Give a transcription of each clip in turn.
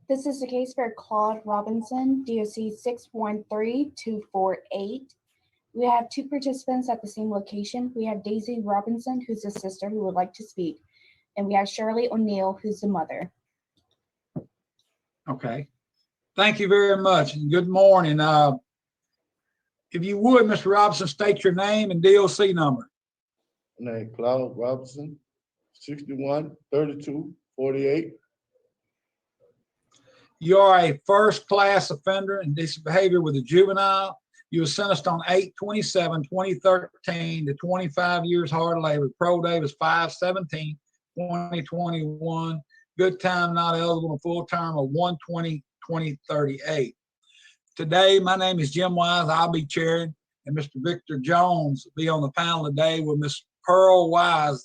This is the case for Claude Robinson, DOC 613248. We have two participants at the same location. We have Daisy Robinson, who's the sister who would like to speak, and we have Shirley O'Neill, who's the mother. Okay. Thank you very much, and good morning. If you would, Mr. Robinson, state your name and DOC number. My name Claude Robinson, 613248. You are a first-class offender in decent behavior with a juvenile. You were sentenced on 8/27/2013 to 25 years hard labor. Parole day was 5/17/2021. Good time not eligible, a full term of 1/20/2038. Today, my name is Jim Wise. I'll be chairing, and Mr. Victor Jones will be on the panel today with Ms. Pearl Wise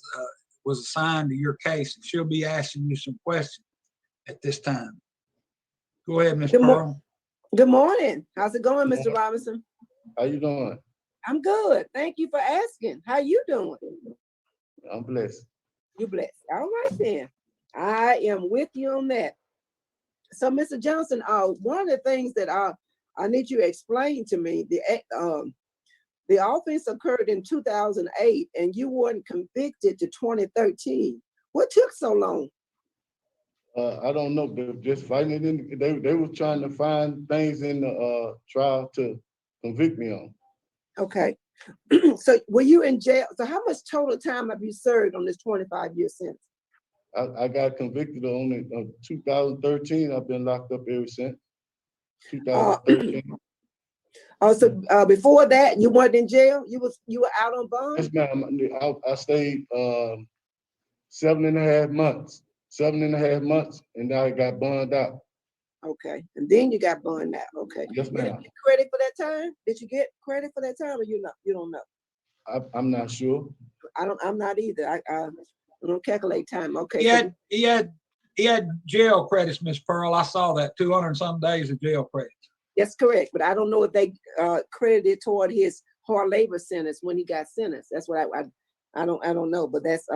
was assigned to your case, and she'll be asking you some questions at this time. Go ahead, Ms. Pearl. Good morning. How's it going, Mr. Robinson? How you doing? I'm good. Thank you for asking. How you doing? I'm blessed. You blessed. All right then. I am with you on that. So, Mr. Johnson, one of the things that I need you to explain to me, the offense occurred in 2008 and you weren't convicted to 2013. What took so long? I don't know. They're just fighting it in. They were trying to find things in the trial to convict me on. Okay. So were you in jail? So how much total time have you served on this 25-year sentence? I got convicted on it 2013. I've been locked up ever since 2013. So before that, you weren't in jail? You were out on bond? Yes, ma'am. I stayed 7.5 months. 7.5 months, and I got bonded out. Okay, and then you got bonded out. Okay. Yes, ma'am. Did you get credit for that time? Did you get credit for that time, or you don't know? I'm not sure. I'm not either. I don't calculate time. Okay. He had jail credits, Miss Pearl. I saw that 200 and some days of jail credits. That's correct, but I don't know if they credited toward his hard labor sentence when he got sentenced. That's what I don't know, but that's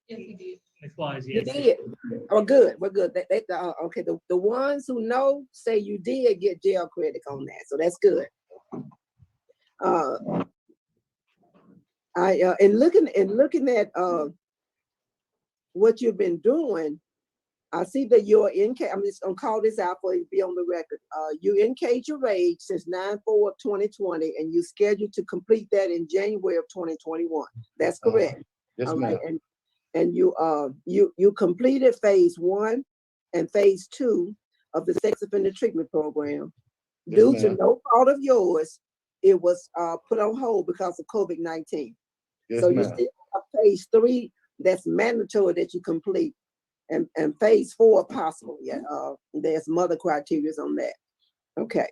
Yes, he did. That's why, yes. You did. Oh, good. We're good. Okay. The ones who know say you did get jail credit on that, so that's good. And looking at what you've been doing, I see that you're in. I'm just gonna call this out for you to be on the record. You in cage your rage since 9/4/2020, and you scheduled to complete that in January of 2021. That's correct. Yes, All ma'am. right. And you completed phase 1 and phase 2 of the sex offender treatment program. Yes, Due to ma'am. no fault of yours, it was put on hold because of COVID-19. Yes, So you ma'am. still have phase 3 that's mandatory that you complete, and phase 4 possible. Yeah, there's some other criteria on that. Okay.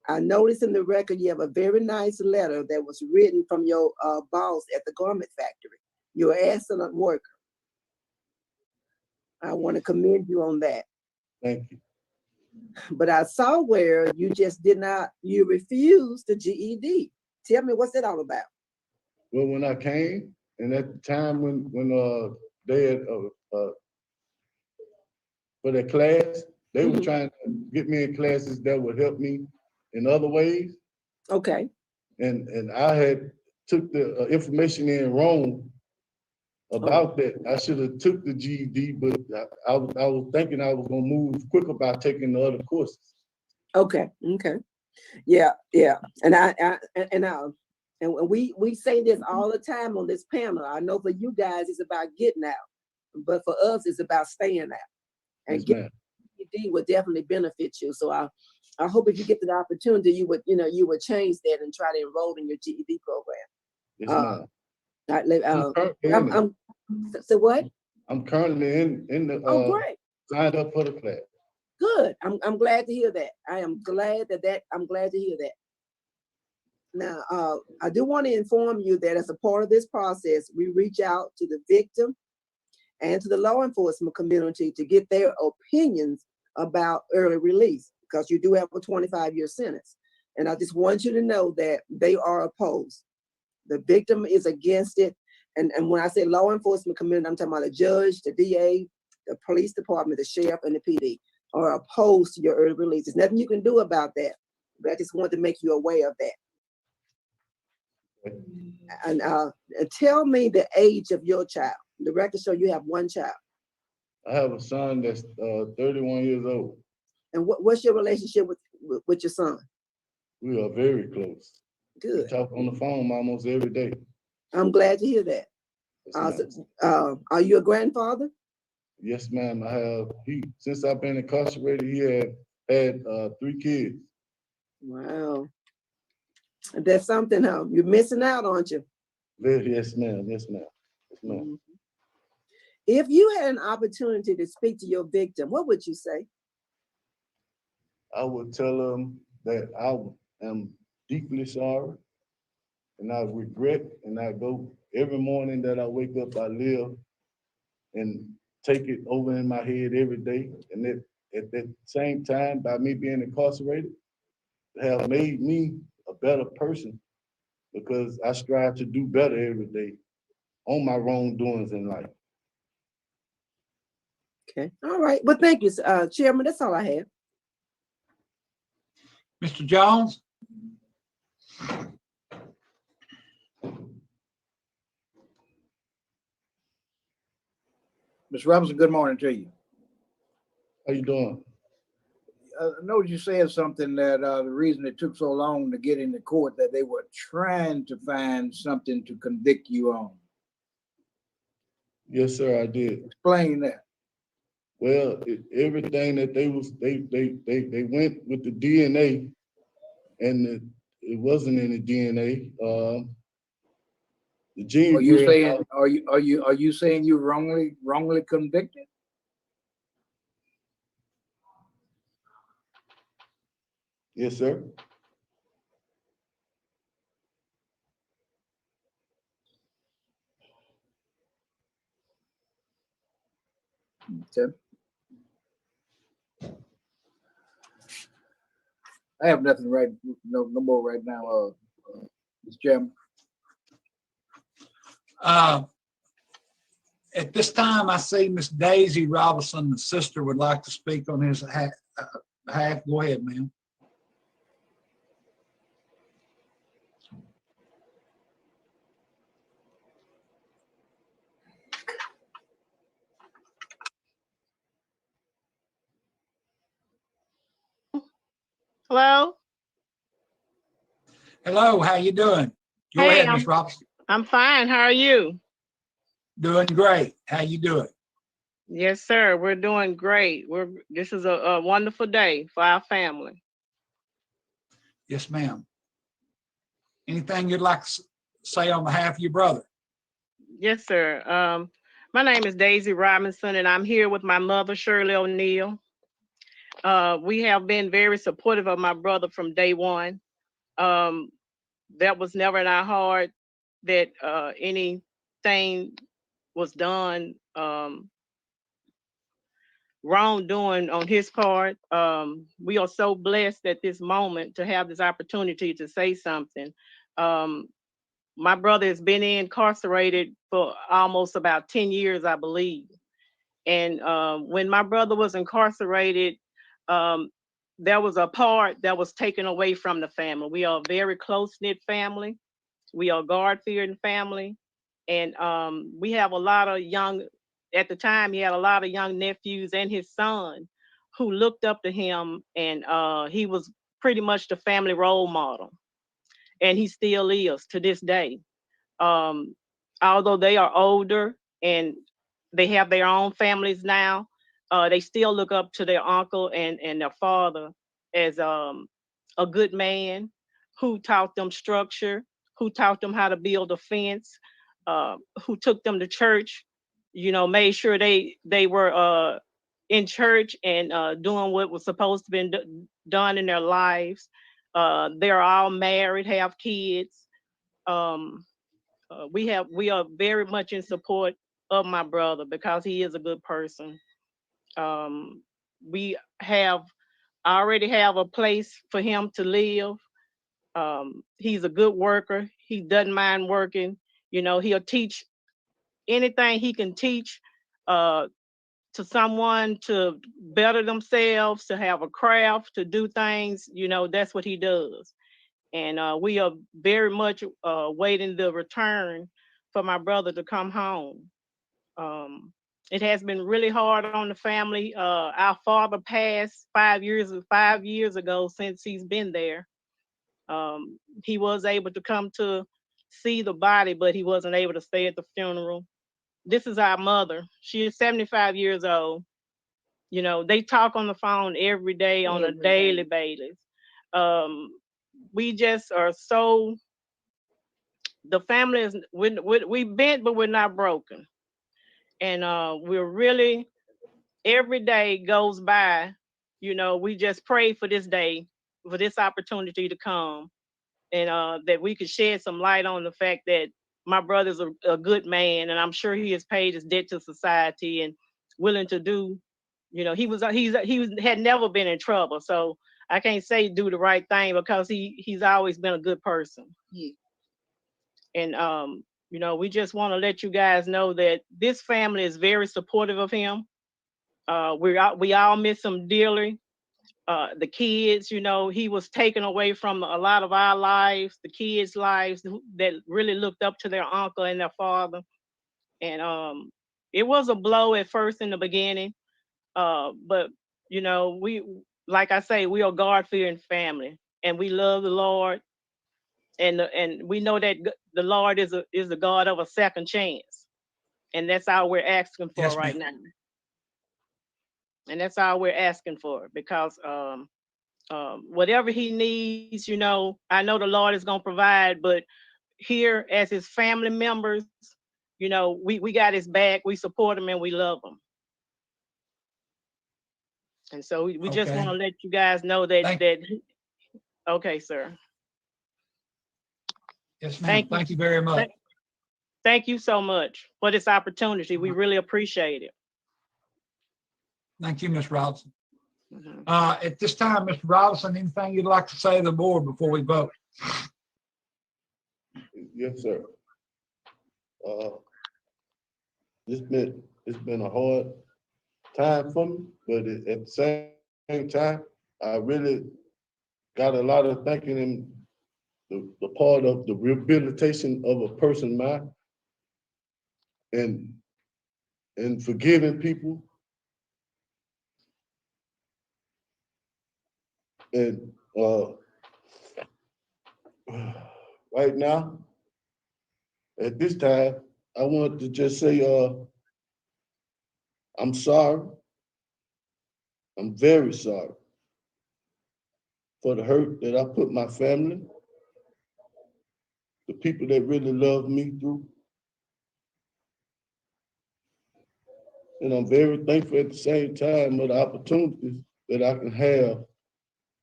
I noticed in the record you have a very nice letter that was written from your boss at the garment factory. You're an excellent worker. I want to commend you on that. Thank you. But I saw where you just you refused the GED. Tell me, what's that all about? Well, when I came, and at the time when they had for the class, they were trying to get me in classes that would help me in other ways. Okay. And I had took the information in wrong about that. I should have took the GED, but I was thinking I was gonna move quicker by taking the other courses. Okay. Okay. Yeah. And we say this all the time on this panel. I know for you guys it's about getting out, but for us it's about staying out. And Yes, getting GED would definitely benefit you. So I hope if you get the opportunity, you would change that and try to enroll in your GED program. Yes, ma'am. So what? I'm currently in the Great. signed up for the class. Good. I'm glad to hear that. I'm glad to hear that. Now, I do want to inform you that as a part of this process, we reach out to the victim and to the law enforcement community to get their opinions about early release, because you do have a 25-year sentence. And I just want you to know that they are opposed. The victim is against it. And when I say law enforcement community, I'm talking about the judge, the DA, the police department, the sheriff, and the PD are opposed to your early release. There's nothing you can do about that. But I just want to make you aware of that. And tell me the age of your child. The record show you have one child. I have a son that's 31 years old. And what's your relationship with your son? We are very close. Good. We talk on the phone almost every day. I'm glad to hear that. Yes, ma'am. Are you a grandfather? Yes, ma'am. I have. Since I've been incarcerated, he had 3 kids. Wow. That's something, huh? You're missing out, aren't you? Yes, ma'am. Yes, ma'am. Yes, ma'am. Mhm. If you had an opportunity to speak to your victim, what would you say? I would tell them that I am deeply sorry and I regret, and I go every morning that I wake up, I live and take it over in my head every day. And at that same time, by me being incarcerated, have made me a better person because I strive to do better every day on my wrongdoings in life. Okay. All right. Well, thank you, Chairman. That's all I have. Mr. Jones? Ms. Robinson, good morning to you. How you doing? I know you said something that the reason it took so long to get into court that they were trying to find something to convict you on. Yes, sir, I did. Explain that. Well, everything that they went with the DNA, and it wasn't any DNA. The gene. Are you saying are you saying you wrongly convicted? Yes, sir. Okay. I have nothing no more right now, Mr. Chairman. At this time, I see Miss Daisy Robinson, the sister, would like to speak on his behalf. Go ahead, ma'am. Hello. Hello, how you doing? Go Hey, ahead, Miss Robinson. I'm fine. How are you? Doing great. How you doing? Yes, sir. We're doing great. This is a wonderful day for our family. Yes, ma'am. Anything you'd like to say on behalf of your brother? Yes, sir. My name is Daisy Robinson, and I'm here with my mother, Shirley O'Neill. We have been very supportive of my brother from day one. That was never in our heart that anything was done wrongdoing on his part. We are so blessed at this moment to have this opportunity to say something. My brother has been incarcerated for almost about 10 years, I believe. And when my brother was incarcerated, there was a part that was taken away from the family. We are a very close-knit family. We are a God-fearing family. And we have a lot of at the time, he had a lot of young nephews and his son who looked up to him, and he was pretty much the family role model. And he still is to this day. Although they are older and they have their own families now, they still look up to their uncle and their father as a good man who taught them structure, who taught them how to build a fence, who took them to church, made sure they were in church and doing what was supposed to be done in their lives. They're all married, have kids. We are very much in support of my brother because he is a good person. We already have a place for him to live. He's a good worker. He doesn't mind working. He'll teach anything he can teach to someone to better themselves, to have a craft, to do things, you know, that's what he does. And we are very much waiting the return for my brother to come home. It has been really hard on the family. Our father passed 5 years ago since he's been there. He was able to come to see the body, but he wasn't able to stay at the funeral. This is our mother. She is 75 years old. You know, they talk on the phone every day on a daily basis. We just are so, the family is, we bent, but we're not broken. And we're really, every day goes by, you know, we just pray for this day, for this opportunity to come, and that we could shed some light on the fact that my brother's a good man, and I'm sure he has paid his debt to society and willing to do, you know, he had never been in trouble, so I can't say do the right thing because he's always been a good person. Yeah. And you know, we just want to let you guys know that this family is very supportive of him. We all miss him dearly. The kids, you know, he was taken away from a lot of our lives, the kids' lives that really looked up to their uncle and their father. And it was a blow at first in the beginning. But you know, like I say, we are God-fearing family, and we love the Lord, and we know that the Lord is the God of a second chance, and that's all we're asking for Yes, right ma'am. now. And that's all we're asking for, because whatever he needs, you know, I know the Lord is gonna provide, but here as his family members, you know, we got his back, we support him, and we love him. And so we just Okay. want to let you guys know that okay, sir. Yes, ma'am. Thank you very much. Thank you so much for this opportunity. We really appreciate it. Thank you, Ms. Robinson. Mhm. At this time, Mr. Robinson, anything you'd like to say to the board before we vote? Yes, sir. It's been a hard time for me, but at the same time, I really got a lot of thinking in the part of the rehabilitation of a person's mind and forgiving people. And right now, at this time, I want to just say, I'm sorry. I'm very sorry for the hurt that I put my family, the people that really love me through. And I'm very thankful at the same time of the opportunities that I can have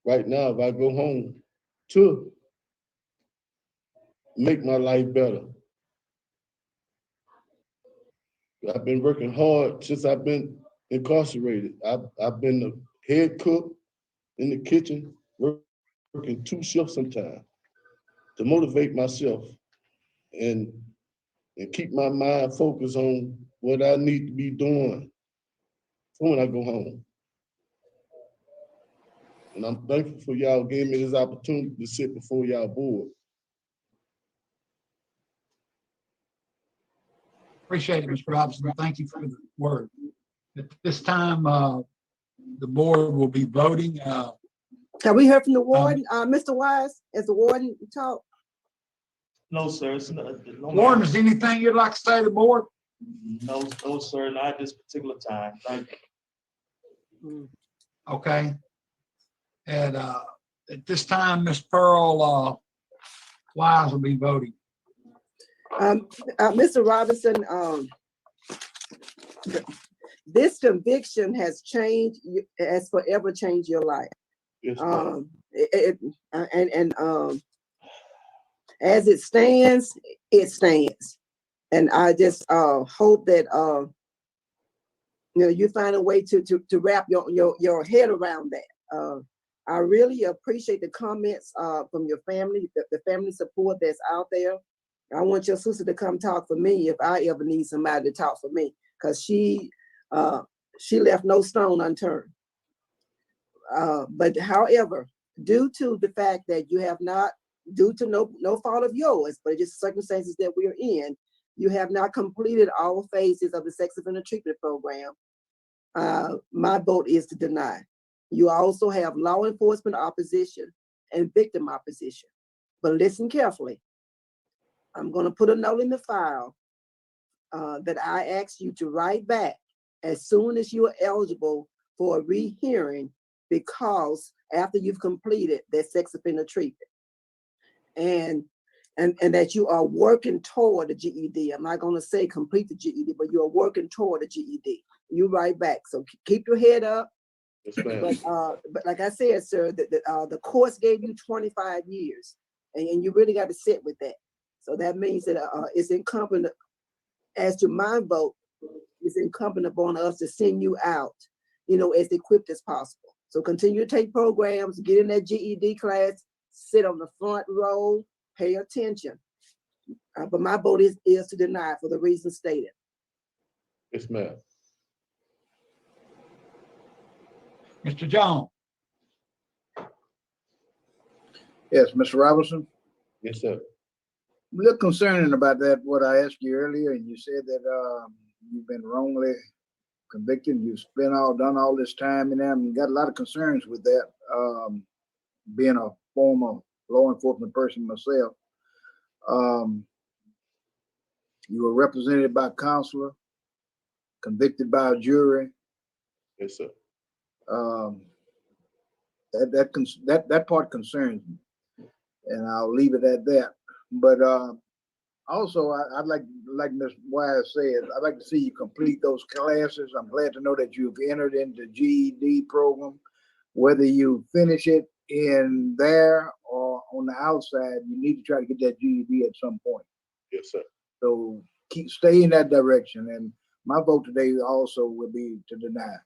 right now if I go home to make my life better. I've been working hard since I've been incarcerated. I've been the head cook in the kitchen, working 2 shifts sometimes to motivate myself and keep my mind focused on what I need to be doing for when I go home. And I'm thankful for y'all giving me this opportunity to sit before y'all board. Appreciate it, Mr. Robinson. Thank you for the word. At this time, the board will be voting. Have we heard from the warden, Mr. Wise? Has the warden talked? No, sir. It's no, Warren, is there anything you'd like to say to the board? no, sir, not at this particular time. Thank you. Okay. And at this time, Ms. Pearl Wise will be voting. Mr. Robinson, this conviction has forever changed your life. Yes, As it stands, it stands. And I just hope that you find a way to wrap your head around that. I really appreciate the comments from your family, the family support that's out there. I want your sister to come talk for me if I ever need somebody to talk for me, because she left no stone unturned. But however, due to the fact that you have not, due to no fault of yours, but just circumstances that we're in, you have not completed all phases of the sex offender treatment program, my vote is to deny. You also have law enforcement opposition and victim opposition. But listen carefully. I'm going to put a note in the file that I ask you to write back as soon as you are eligible for a rehearing, because after you've completed that sex offender treatment, and that you are working toward the GED. I'm not going to say complete the GED, but you are working toward the GED. You write back. So keep your head up. Yes, ma'am. But like I said, sir, the course gave you 25 years, and you really got to sit with that. So that means that it's incumbent, as to my vote, it's incumbent upon us to send you out, as equipped as possible. So continue to take programs, get in that GED class, sit on the front row, pay attention. But my vote is to deny for the reasons stated. Yes, ma'am. Mr. Jones? Yes, Mr. Robinson. Yes, sir. I'm a little concerning about that, what I asked you earlier, and you said that you've been wrongly convicted. You've done all this time in there, and got a lot of concerns with that. Being a former law enforcement person myself, you were represented by a counselor, convicted by a jury. Yes, sir. That part concerns me, and I'll leave it at that. But also, I'd like Ms. Wise said, I'd like to see you complete those classes. I'm glad to know that you've entered into GED program. Whether you finish it in there or on the outside, you need to try to get that GED at some point. Yes, sir. So stay in that direction. And my vote today also will be to deny.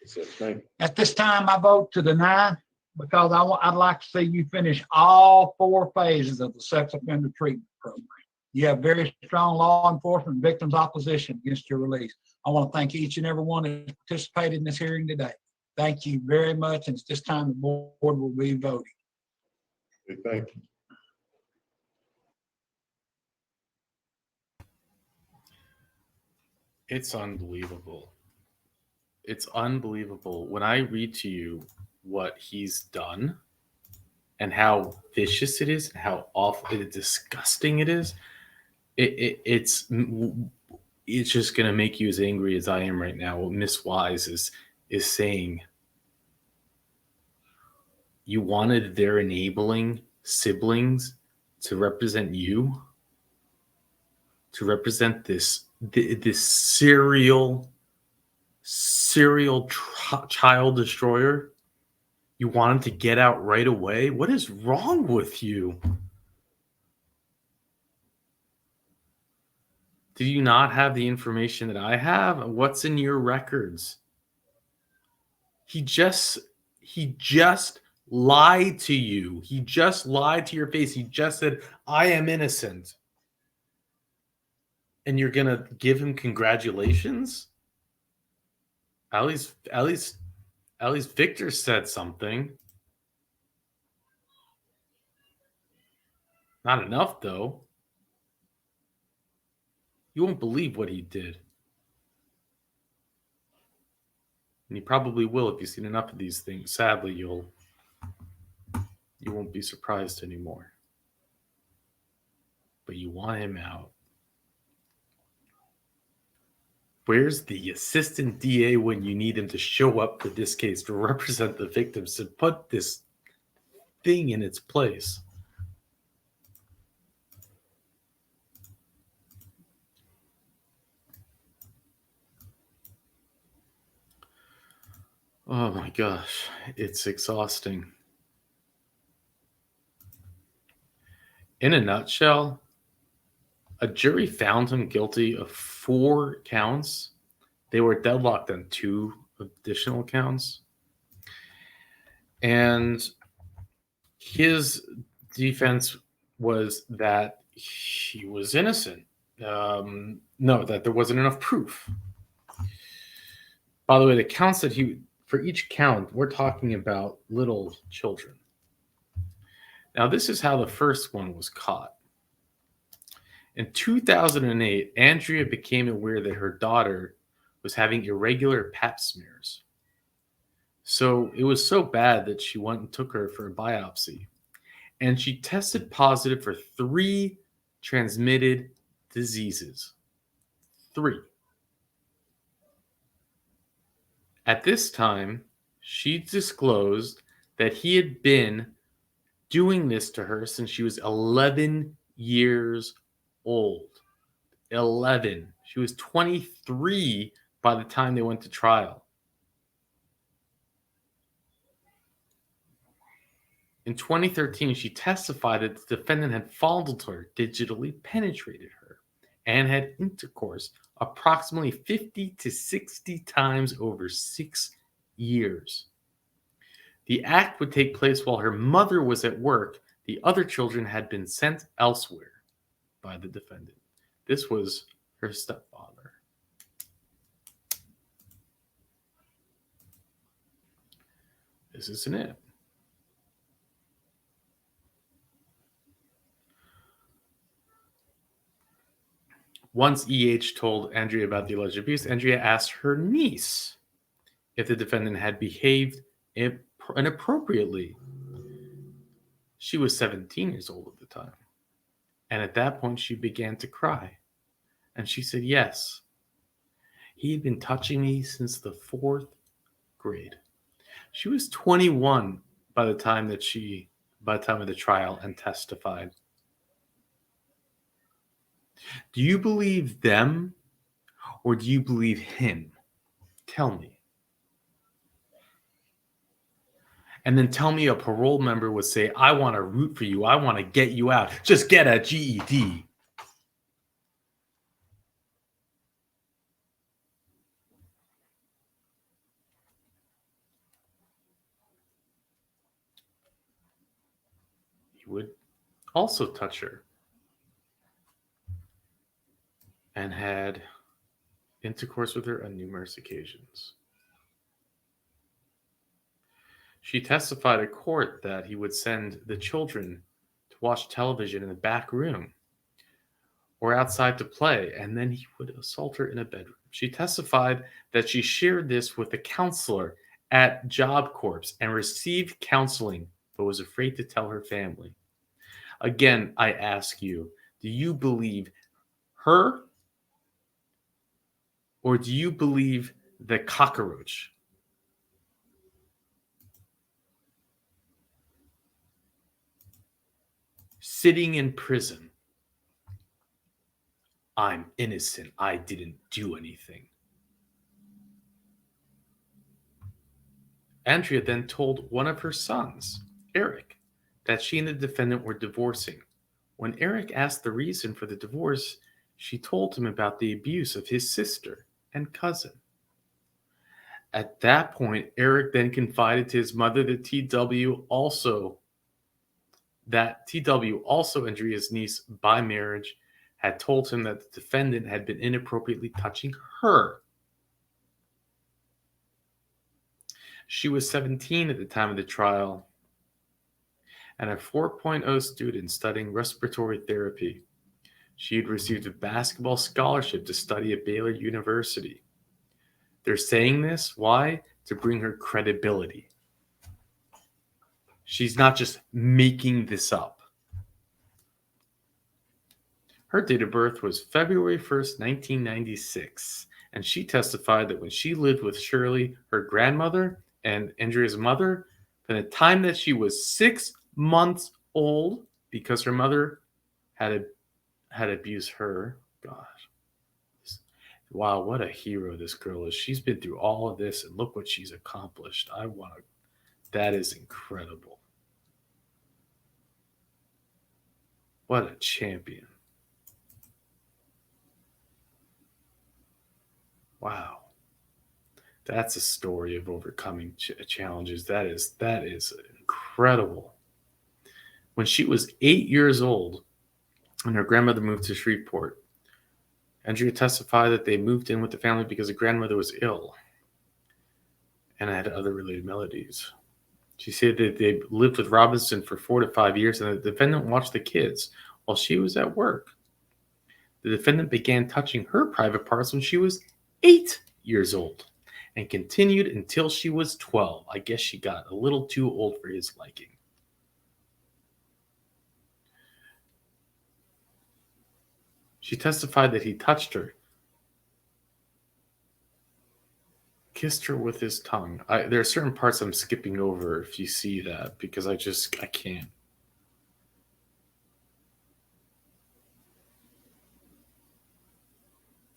Yes, sir. Thank you. At this time, I vote to deny because I'd like to see you finish all 4 phases of the sex offender treatment program. You have very strong law enforcement victims opposition against your release. I want to thank each and every one who participated in this hearing today. Thank you very much. And at this time, the board will be voting. Okay, thank you. It's unbelievable. It's unbelievable. When I read to you what he's done and how vicious it is, how awful, disgusting it is, it's just going to make you as angry as I am right now. What Miss Wise is saying, you wanted their enabling siblings to represent you, to represent this serial child destroyer. You want him to get out right away? What is wrong with you? Do you not have the information that I have? What's in your records? He just lied to you. He just lied to your face. He just said, I am innocent. And you're going to give him congratulations? At least Victor said something. Not enough, though. You won't believe what he did. And you probably will if you've seen enough of these things. Sadly, you won't be surprised anymore. But you want him out. Where's the assistant DA when you need him to show up for this case to represent the victims, to put this thing in its place? Oh my gosh, it's exhausting. In a nutshell, a jury found him guilty of 4 counts. They were deadlocked on 2 additional counts. And his defense was that he was innocent. No, that there wasn't enough proof. By the way, the counts that for each count, we're talking about little children. Now, this is how the first one was caught. In 2008, Andrea became aware that her daughter was having irregular pap smears. So it was so bad that she went and took her for a biopsy. And she tested positive for 3 transmitted diseases. 3. At this time, she disclosed that he had been doing this to her since she was 11 years old. 11. She was 23 by the time they went to trial. In 2013, she testified that the defendant had fondled her, digitally penetrated her, and had intercourse approximately 50 to 60 times over 6 years. The act would take place while her mother was at work. The other children had been sent elsewhere by the defendant. This was her stepfather. This isn't it. Once EH told Andrea about the alleged abuse, Andrea asked her niece if the defendant had behaved inappropriately. She was 17 years old at the time. And at that point, she began to cry. And she said, yes, he had been touching me since the 4th grade. She was 21 by the time of the trial and testified. Do you believe them or do you believe him? Tell me. And then tell me a parole member would say, I want to root for you. I want to get you out. Just get a GED. He would also touch her and had intercourse with her on numerous occasions. She testified at court that he would send the children to watch television in the back room or outside to play, and then he would assault her in a bedroom. She testified that she shared this with a counselor at Job Corps and received counseling, but was afraid to tell her family. Again, I ask you, do you believe her or do you believe the cockroach? Sitting in prison. I'm innocent. I didn't do anything. Andrea then told one of her sons, Eric, that she and the defendant were divorcing. When Eric asked the reason for the divorce, she told him about the abuse of his sister and cousin. At that point, Eric then confided to his mother that TW, also Andrea's niece by marriage, had told him that the defendant had been inappropriately touching her. She was 17 at the time of the trial and a 4.0 student studying respiratory therapy. She had received a basketball scholarship to study at Baylor University. They're saying this, why? To bring her credibility. She's not just making this up. Her date of birth was February 1st, 1996, and she testified that when she lived with Shirley, her grandmother, and Andrea's mother, from the time that she was 6 months old, because her mother had abused her. Gosh. Wow, what a hero this girl is. She's been through all of this, and look what she's accomplished. That is incredible. What a champion. Wow. That's a story of overcoming challenges. That is incredible. When she was 8 years old and her grandmother moved to Shreveport, Andrea testified that they moved in with the family because the grandmother was ill and had other related melodies. She said that they lived with Robinson for 4 to 5 years and the defendant watched the kids while she was at work. The defendant began touching her private parts when she was 8 years old and continued until she was 12. I guess she got a little too old for his liking. She testified that he touched her, kissed her with his tongue. There are certain parts I'm skipping over if you see that, because I can't.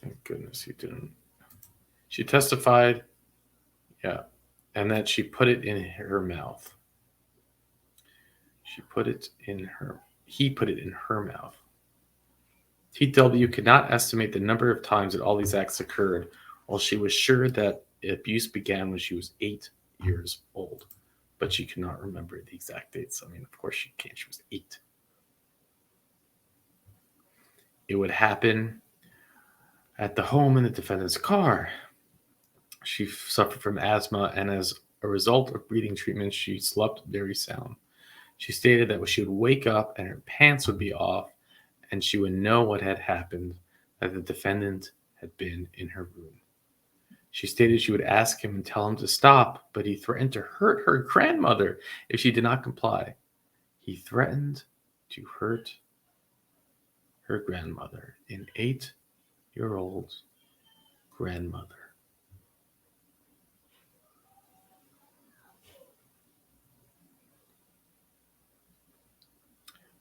Thank goodness he didn't. She testified, yeah, and that she put it in her mouth. He put it in her mouth. TW could not estimate the number of times that all these acts occurred, while she was sure that abuse began when she was 8 years old. But she could not remember the exact dates. I mean, of course she can't. She was 8. It would happen at the home in the defendant's car. She suffered from asthma, and as a result of breathing treatment, she slept very sound. She stated that she would wake up and her pants would be off, and she would know what had happened, that the defendant had been in her room. She stated she would ask him and tell him to stop, but he threatened to hurt her grandmother if she did not comply. He threatened to hurt her grandmother, an 8-year-old grandmother.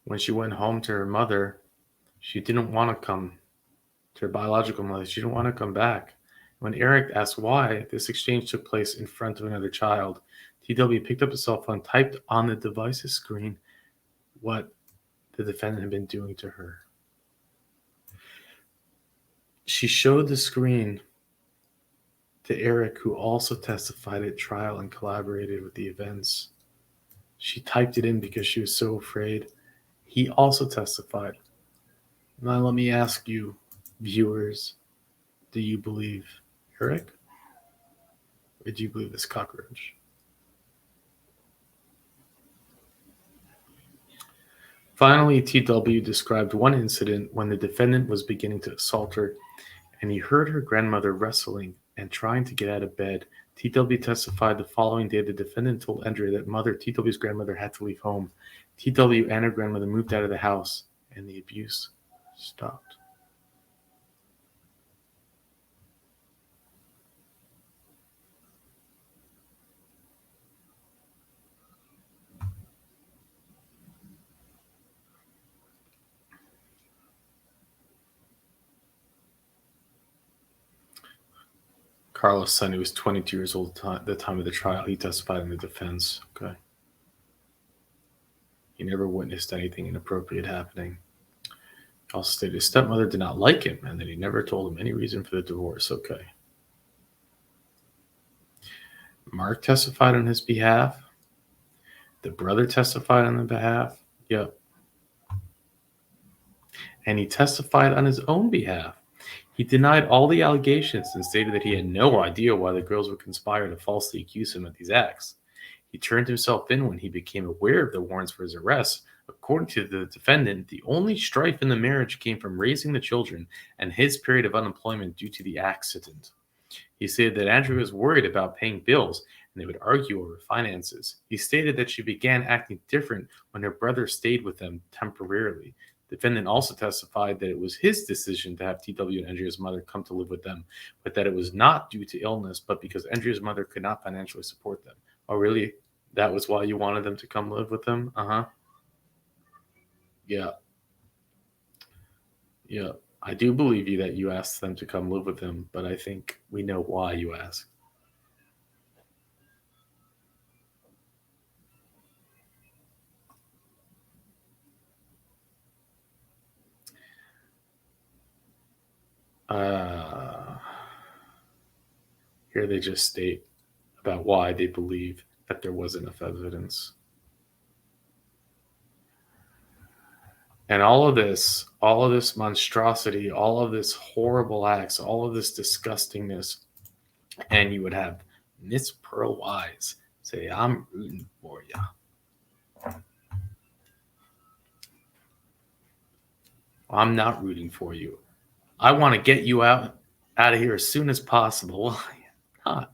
When she went home to her mother, she didn't want to come to her biological mother. She didn't want to come back. When Eric asked why, this exchange took place in front of another child. TW picked up a cell phone, typed on the device's screen what the defendant had been doing to her. She showed the screen to Eric, who also testified at trial and collaborated with the events. She typed it in because she was so afraid. He also testified. Now let me ask you, viewers, do you believe Eric? Or do you believe this cockroach? Finally, TW described one incident when the defendant was beginning to assault her, and he heard her grandmother wrestling and trying to get out of bed. TW testified the following day the defendant told Andrea that TW's grandmother had to leave home. TW and her grandmother moved out of the house, and the abuse stopped. Carlos' son, who was 22 years old at the time of the trial, he testified in the defense. Okay. He never witnessed anything inappropriate happening. He also stated his stepmother did not like him and that he never told him any reason for the divorce. Okay. Mark testified on his behalf. The brother testified on the behalf. Yep. And he testified on his own behalf. He denied all the allegations and stated that he had no idea why the girls would conspire to falsely accuse him of these acts. He turned himself in when he became aware of the warrants for his arrest. According to the defendant, the only strife in the marriage came from raising the children and his period of unemployment due to the accident. He said that Andrea was worried about paying bills and they would argue over finances. He stated that she began acting different when her brother stayed with them temporarily. The defendant also testified that it was his decision to have TW and Andrea's mother come to live with them, but that it was not due to illness, but because Andrea's mother could not financially support them. Oh, really? That was why you wanted them to come live with them? Uh-huh. Yeah. Yeah. I do believe you that you asked them to come live with them, but I think we know why you asked. Here they just state about why they believe that there was enough evidence. And all of this monstrosity, all of this horrible acts, all of this disgustingness, and you would have Miss Pearl Wise say, I'm rooting for you. I'm not rooting for you. I want to get you out of here as soon as possible. Well, I am not.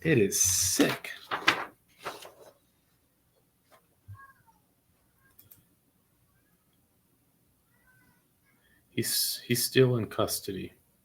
It is sick. He's still in custody.